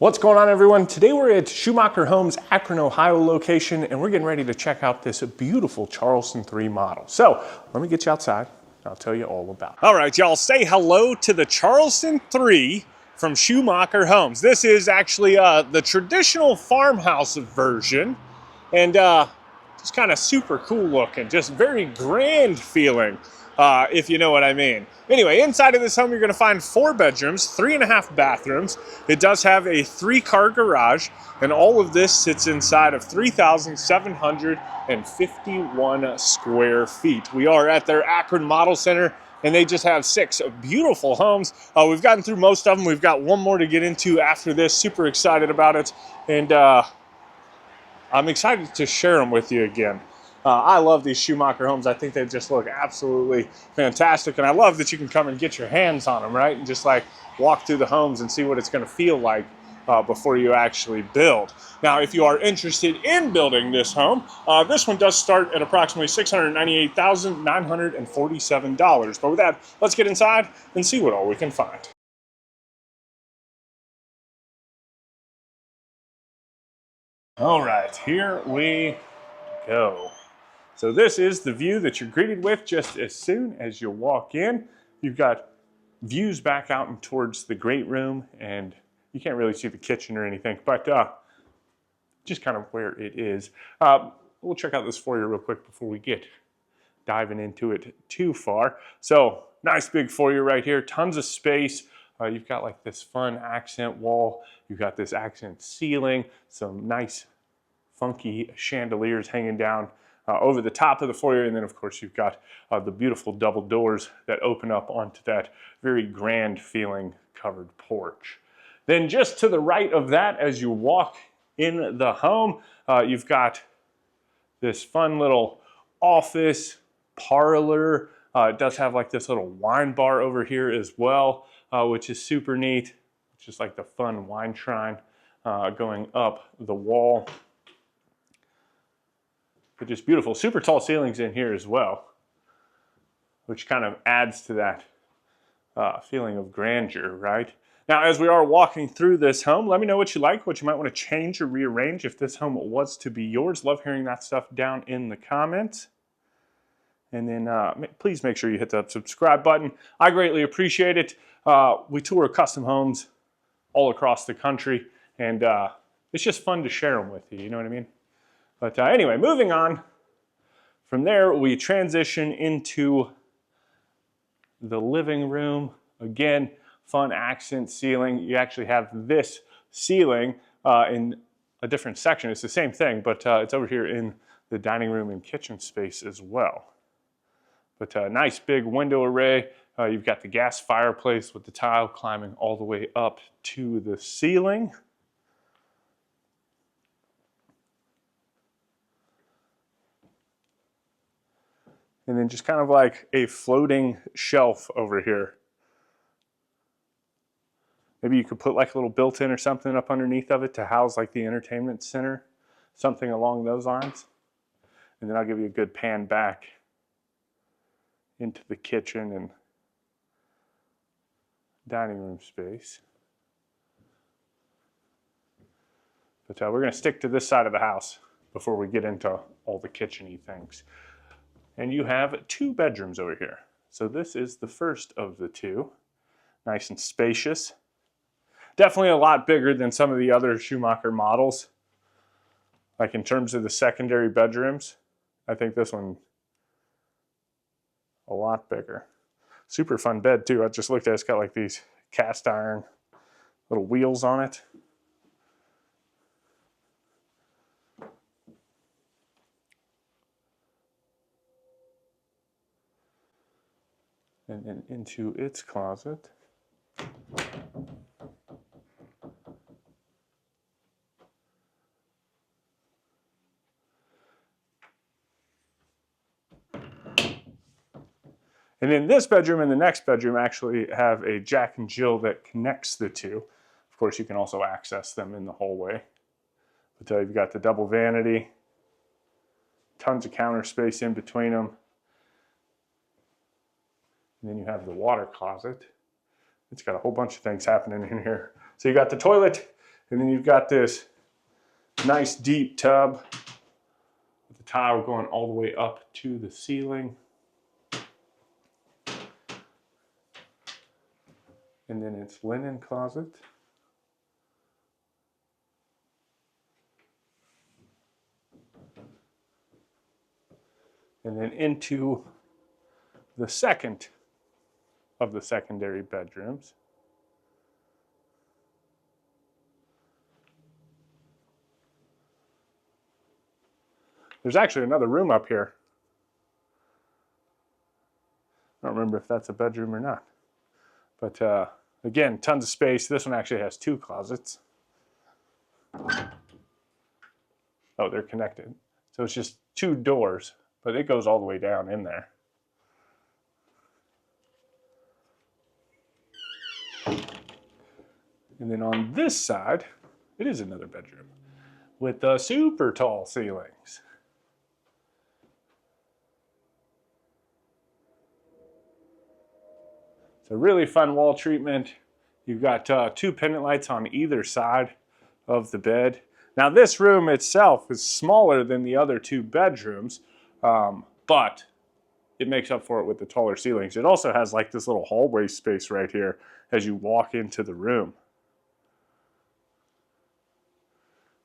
What's going on, everyone? Today we're at Schumacher Homes, Akron, Ohio location, and we're getting ready to check out this beautiful Charleston 3 model. So let me get you outside. I'll tell you all about it. All right, y'all, say hello to the Charleston 3 from Schumacher Homes. This is actually the traditional farmhouse version, and just kind of super cool looking, just very grand feeling, if you know what I mean. Anyway, inside of this home, you're gonna find 4 bedrooms, 3.5 bathrooms. It does have a 3-car garage, and all of this sits inside of 3,751 square feet. We are at their Akron Model Center, and they just have 6 beautiful homes. We've gotten through most of them. We've got one more to get into after this. Super excited about it, and I'm excited to share them with you again. I love these Schumacher homes. I think they just look absolutely fantastic, and I love that you can come and get your hands on them, right? And just like walk through the homes and see what it's going to feel like before you actually build. Now, if you are interested in building this home, this one does start at approximately $698,947. But with that, let's get inside and see what all we can find. All right, here we go. So this is the view that you're greeted with just as soon as you walk in. You've got views back out and towards the great room, and you can't really see the kitchen or anything, but just kind of where it is. We'll check out this foyer real quick before we get diving into it too far. So nice big foyer right here, tons of space. You've got like this fun accent wall. You've got this accent ceiling, some nice funky chandeliers hanging down over the top of the foyer, and then of course you've got the beautiful double doors that open up onto that very grand feeling covered porch. Then just to the right of that, as you walk in the home, you've got this fun little office parlor. It does have like this little wine bar over here as well, which is super neat. It's just like the fun wine shrine going up the wall. But just beautiful, super tall ceilings in here as well, which kind of adds to that feeling of grandeur, right? Now, as we are walking through this home, let me know what you like, what you might want to change or rearrange if this home was to be yours. Love hearing that stuff down in the comments. And then please make sure you hit that subscribe button. I greatly appreciate it. We tour custom homes all across the country, and it's just fun to share them with you, you know what I mean? But anyway, moving on. From there, we transition into the living room. Again, fun accent ceiling. You actually have this ceiling in a different section. It's the same thing, but it's over here in the dining room and kitchen space as well. But nice big window array. You've got the gas fireplace with the tile climbing all the way up to the ceiling. And then just kind of like a floating shelf over here. Maybe you could put like a little built-in or something up underneath of it to house like the entertainment center, something along those lines. And then I'll give you a good pan back into the kitchen and dining room space. But we're going to stick to this side of the house before we get into all the kitchen-y things. And you have 2 bedrooms over here. So this is the first of the 2. Nice and spacious. Definitely a lot bigger than some of the other Schumacher models. Like in terms of the secondary bedrooms, I think this one a lot bigger. Super fun bed too. I just looked at it. It's got like these cast iron little wheels on it. And then into its closet. And then this bedroom and the next bedroom actually have a Jack and Jill that connects the 2. Of course, you can also access them in the hallway. But you've got the double vanity, tons of counter space in between them. And then you have the water closet. It's got a whole bunch of things happening in here. So you got the toilet, And then you've got this nice deep tub with the tile going all the way up to the ceiling. And then it's linen closet. And then into the second of the secondary bedrooms. There's actually another room up here. I don't remember if that's a bedroom or not. But again, tons of space. This one actually has 2 closets. Oh, they're connected. So it's just 2 doors, but it goes all the way down in there. And then on this side, it is another bedroom with super tall ceilings. It's a really fun wall treatment. You've got 2 pendant lights on either side of the bed. Now this room itself is smaller than the other 2 bedrooms, but it makes up for it with the taller ceilings. It also has like this little hallway space right here as you walk into the room,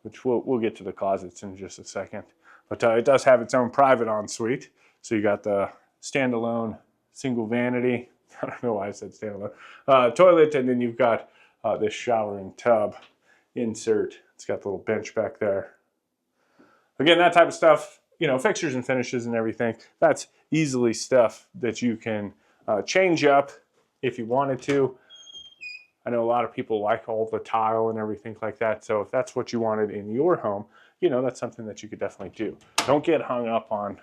which we'll get to the closets in just a second. But it does have its own private ensuite. So you got the standalone single vanity. I don't know why I said standalone. Toilet, and then you've got this showering tub insert. It's got the little bench back there. Again, that type of stuff, you know, fixtures and finishes and everything, that's easily stuff that you can change up if you wanted to. I know a lot of people like all the tile and everything like that. So if that's what you wanted in your home, you know, that's something that you could definitely do. Don't get hung up on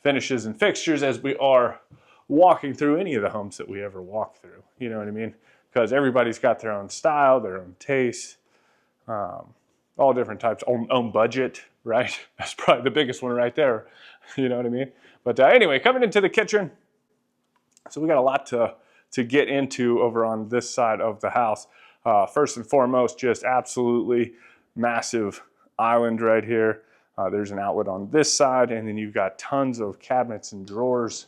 finishes and fixtures as we are walking through any of the homes that we ever walk through. You know what I mean? Because everybody's got their own style, their own taste, all different types, own budget, right? That's probably the biggest one right there. You know what I mean? But anyway, coming into the kitchen. So we got a lot to get into over on this side of the house. First and foremost, just absolutely massive island right here. There's an outlet on this side, and then you've got tons of cabinets and drawers.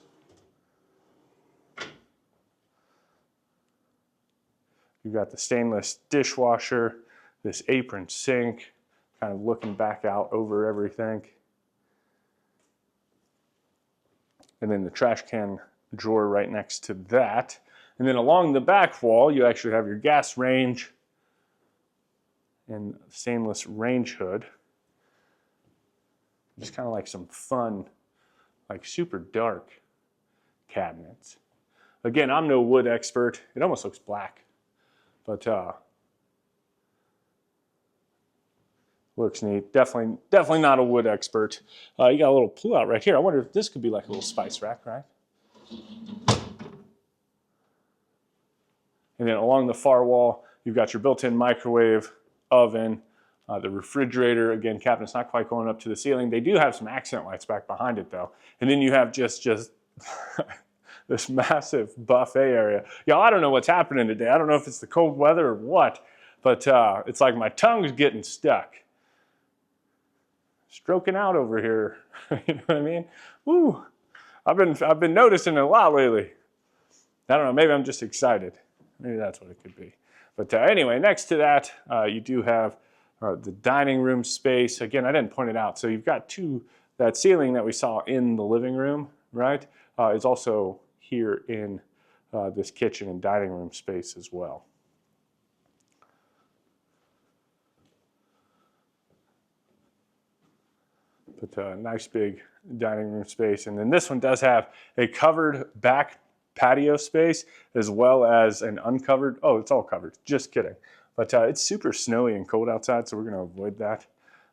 You've got the stainless dishwasher, this apron sink, kind of looking back out over everything. And then the trash can drawer right next to that. And then along the back wall, you actually have your gas range and stainless range hood. Just kind of like some fun, like super dark cabinets. Again, I'm no wood expert. It almost looks black, but looks neat. Definitely not a wood expert. You got a little pull out right here. I wonder if this could be like a little spice rack, right? And then along the far wall, you've got your built-in microwave, oven, the refrigerator. Again, cabinet's not quite going up to the ceiling. They do have some accent lights back behind it though. And then you have just this massive buffet area. Y'all, I don't know what's happening today. I don't know if it's the cold weather or what, but it's like my tongue's getting stuck. Stroking out over here. You know what I mean? Woo! I've been noticing it a lot lately. I don't know, maybe I'm just excited. Maybe that's what it could be. But anyway, next to that, you do have the dining room space. Again, I didn't point it out. So you've got that ceiling that we saw in the living room, right? Is also here in this kitchen and dining room space as well. But nice big dining room space. And then this one does have a covered back patio space as well as an uncovered, oh, it's all covered, just kidding. But it's super snowy and cold outside, so we're gonna avoid that.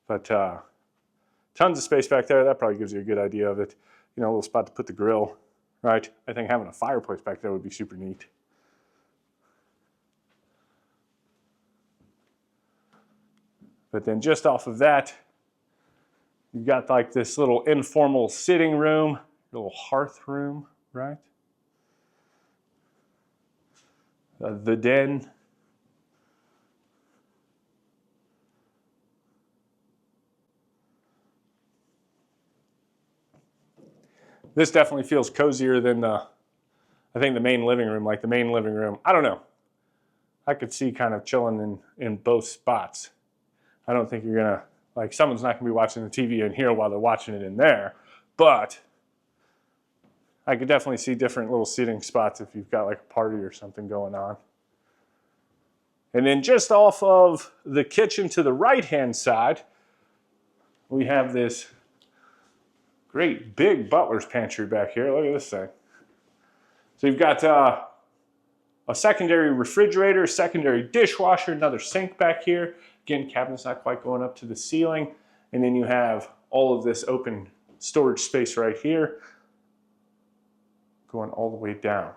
But tons of space back there. That probably gives you a good idea of it. You know, a little spot to put the grill, right? I think having a fireplace back there would be super neat. But then just off of that, you've got like this little informal sitting room, little hearth room, right? The den. This definitely feels cozier than I think the main living room. Like the main living room, I don't know. I could see kind of chilling in both spots. I don't think you're gonna, like, someone's not gonna be watching the TV in here while they're watching it in there, but I could definitely see different little seating spots if you've got like a party or something going on. And then just off of the kitchen to the right-hand side, we have this great big butler's pantry back here. Look at this thing. So you've got a secondary refrigerator, secondary dishwasher, another sink back here. Again, cabinet's not quite going up to the ceiling. And then you have all of this open storage space right here, going all the way down.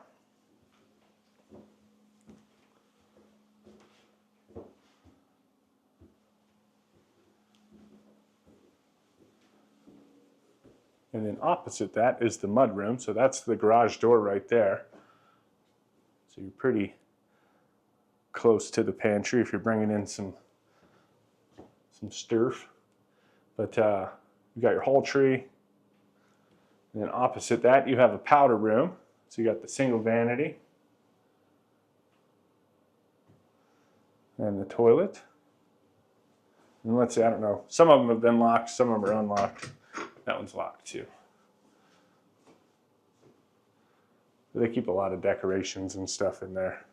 And then opposite that is the mudroom. So that's the garage door right there. So you're pretty close to the pantry if you're bringing in some sturf. But you got your hall tree. And then opposite that, you have a powder room. So you got the single vanity and the toilet. And let's see, I don't know. Some of them have been locked, some of them are unlocked. That one's locked too. They keep a lot of decorations and stuff in there.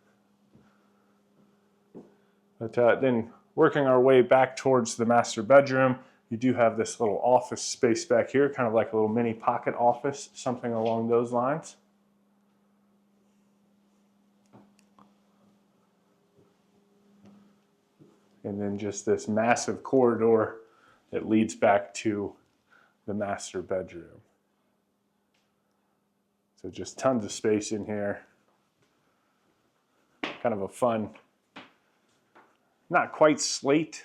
But then working our way back towards the master bedroom, you do have this little office space back here, kind of like a little mini pocket office, something along those lines. And then just this massive corridor that leads back to the master bedroom. So just tons of space in here. Kind of a fun, not quite slate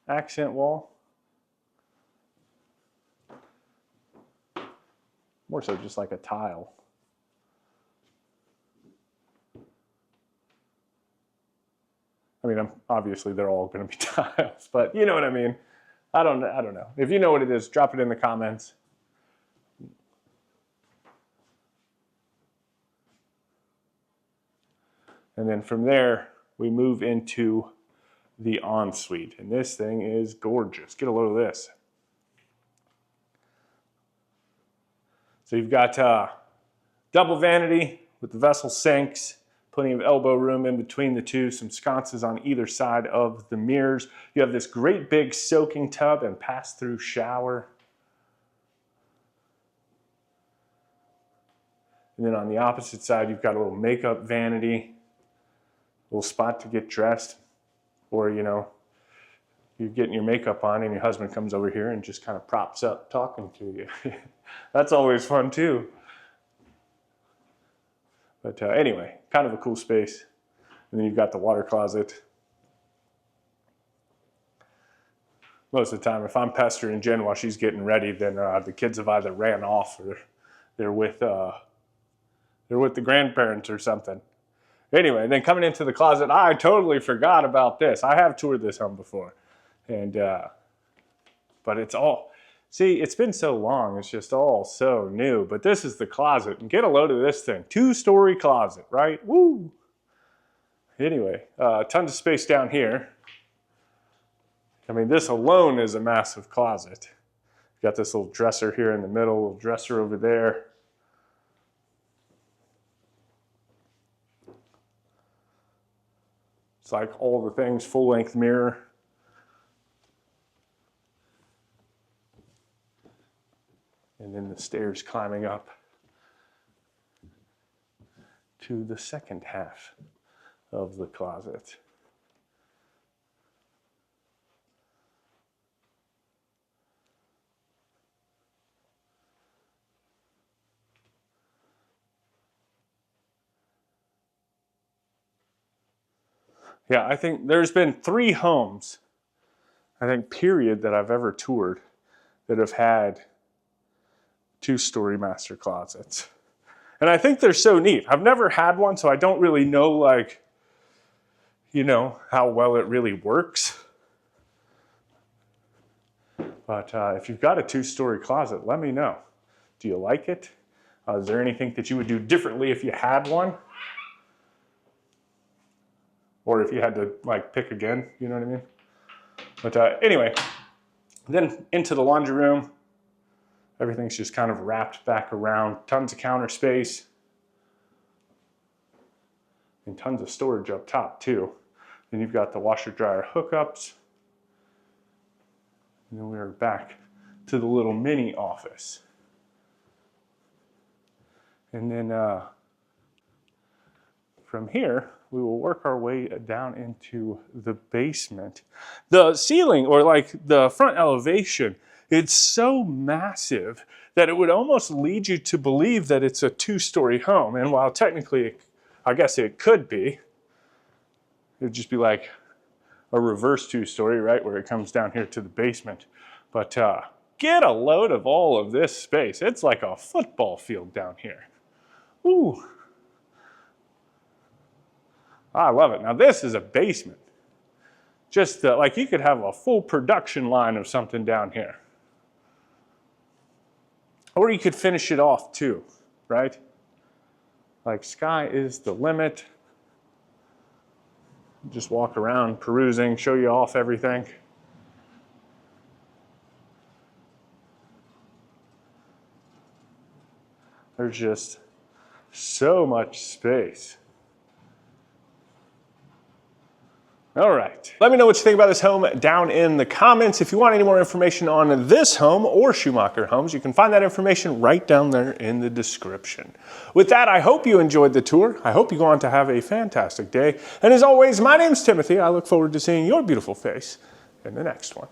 accent wall. More so just like a tile. I mean, obviously they're all going to be tiles, but you know what I mean. I don't know. If you know what it is, drop it in the comments. And then from there, we move into the ensuite. And this thing is gorgeous. Get a load of this. So you've got double vanity with the vessel sinks, plenty of elbow room in between the two, some sconces on either side of the mirrors. You have this great big soaking tub and pass-through shower. And then on the opposite side, you've got a little makeup vanity, a little spot to get dressed, or, you know, you're getting your makeup on and your husband comes over here and just kind of props up talking to you. That's always fun too. But anyway, kind of a cool space. And then you've got the water closet. Most of the time, if I'm pestering Jen while she's getting ready, then the kids have either ran off or they're with the grandparents or something. Anyway, then coming into the closet, I totally forgot about this. I have toured this home before. And, but it's all, see, it's been so long, it's just all so new. But this is the closet, and get a load of this thing. 2-story closet, right? Woo! Anyway, tons of space down here. I mean, this alone is a massive closet. You've got this little dresser here in the middle, little dresser over there. It's like all the things, full-length mirror. And then the stairs climbing up to the second half of the closet. Yeah, I think there's been 3 homes, I think, period, that I've ever toured that have had 2-story master closets. And I think they're so neat. I've never had one, so I don't really know, like, you know, how well it really works. But if you've got a 2-story closet, let me know. Do you like it? Is there anything that you would do differently if you had one? Or if you had to like pick again, you know what I mean? But anyway, then into the laundry room. Everything's just kind of wrapped back around. Tons of counter space. And tons of storage up top too. Then you've got the washer dryer hookups. And then we're back to the little mini office. And then from here, we will work our way down into the basement. The ceiling, or like the front elevation, it's so massive that it would almost lead you to believe that it's a two-story home. And while technically, I guess it could be, it would just be like a reverse two-story, right, where it comes down here to the basement. But get a load of all of this space. It's like a football field down here. Ooh. I love it. Now this is a basement. Just like you could have a full production line of something down here. Or you could finish it off too, right? Like sky is the limit. Just walk around perusing, show you off everything. There's just so much space. All right. Let me know what you think about this home down in the comments. If you want any more information on this home or Schumacher Homes, you can find that information right down there in the description. With that, I hope you enjoyed the tour. I hope you go on to have a fantastic day. And as always, my name's Timothy. I look forward to seeing your beautiful face in the next one.